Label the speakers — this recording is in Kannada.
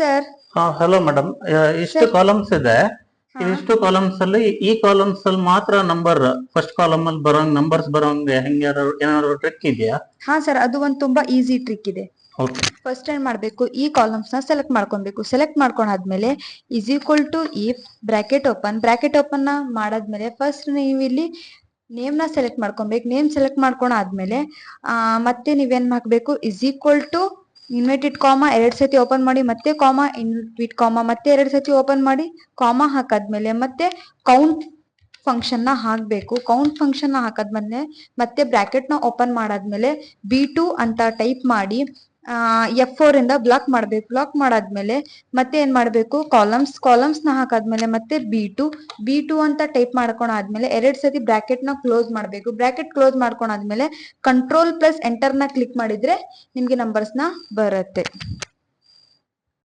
Speaker 1: ಸರ್.
Speaker 2: ಹಲೋ ಮೇಡಮ್, ಇಷ್ಟು ಕಾಲಮ್ಸ್ ಇದೆ. ಇದಿಷ್ಟು ಕಾಲಮ್ಸ್ ಅಲ್ಲಿ ಈ ಕಾಲಮ್ಸ್ ಅಲ್ಲಿ ಮಾತ್ರ ನಂಬರ್ ಫಸ್ಟ್ ಕಾಲಮ್ ಅಲ್ಲಿ ಬರೋಂಗ್ ನಂಬರ್ಸ್ ಬರೋಂಗೆ ಹೆಂಗೆ ಏನಾದ್ರು ಟ್ರಿಕ್ ಇದೆಯಾ?
Speaker 1: ಹಾ ಸರ್, ಅದು ಒಂದು ತುಂಬಾ ಈಸಿ ಟ್ರಿಕ್ ಇದೆ.
Speaker 2: ಓಕೆ.
Speaker 1: ಫಸ್ಟ್ ಏನ್ ಮಾಡ್ಬೇಕು, ಈ ಕಾಲಮ್ಸ್ ನ ಸೆಲೆಕ್ಟ್ ಮಾಡ್ಕೊಬೇಕು. ಸೆಲೆಕ್ಟ್ ಮಾಡ್ಕೊಂಡಾದ್ಮೇಲೆ is equal to if bracket open ನ ಮಾಡಾದ್ಮೇಲೆ ಫಸ್ಟ್ ನೀವು ಇಲ್ಲಿ ನೇಮ್ ನ ಸೆಲೆಕ್ಟ್ ಮಾಡ್ಕೊಬೇಕು. ನೇಮ್ ಸೆಲೆಕ್ಟ್ ಮಾಡ್ಕೊಂಡಾದ್ಮೇಲೆ ಮತ್ತೆ ನೀವೇನ್ ಹಾಕ್ಬೇಕು, is equal to inverted comma 2 ಸತಿ ಓಪನ್ ಮಾಡಿ, ಮತ್ತೆ ಕಾಮಾ, ಇನ್ವರ್ಟೆಡ್ ಕಾಮಾ ಮತ್ತೆ 2 ಸತಿ ಓಪನ್ ಮಾಡಿ, ಕಾಮಾ ಹಾಕಾದ್ಮೇಲೆ ಮತ್ತೆ ಕೌಂಟ್ ಫಂಕ್ಷನ್ ನ ಹಾಕ್ಬೇಕು. ಕೌಂಟ್ ಫಂಕ್ಷನ್ ನ ಹಾಕಾದ್ಮೇಲೆ ಮತ್ತೆ ಬ್ರಾಕೆಟ್ ನ ಓಪನ್ ಮಾಡಾದ್ಮೇಲೆ B2 ಅಂತ ಟೈಪ್ ಮಾಡಿ F4 ಇಂದ ಬ್ಲಾಕ್ ಮಾಡ್ಬೇಕು. ಬ್ಲಾಕ್ ಮಾಡಾದ್ಮೇಲೆ ಮತ್ತೆ ಏನ್ ಮಾಡ್ಬೇಕು, ಕಾಲಮ್ಸ್ ನ ಹಾಕಾದ್ಮೇಲೆ ಮತ್ತೆ B2 ಅಂತ ಟೈಪ್ ಮಾಡ್ಕೊಂಡಾದ್ಮೇಲೆ 2 ಸತಿ ಬ್ರಾಕೆಟ್ ನ ಕ್ಲೋಸ್ ಮಾಡ್ಬೇಕು. ಬ್ರಾಕೆಟ್ ಕ್ಲೋಸ್ ಮಾಡ್ಕೊಂಡಾದ್ಮೇಲೆ ಕಂಟ್ರೋಲ್ ಪ್ಲಸ್ ಎಂಟರ್ ನ ಕ್ಲಿಕ್ ಮಾಡಿದ್ರೆ ನಿಮ್ಗೆ ನಂಬರ್ಸ್ ನ ಬರುತ್ತೆ.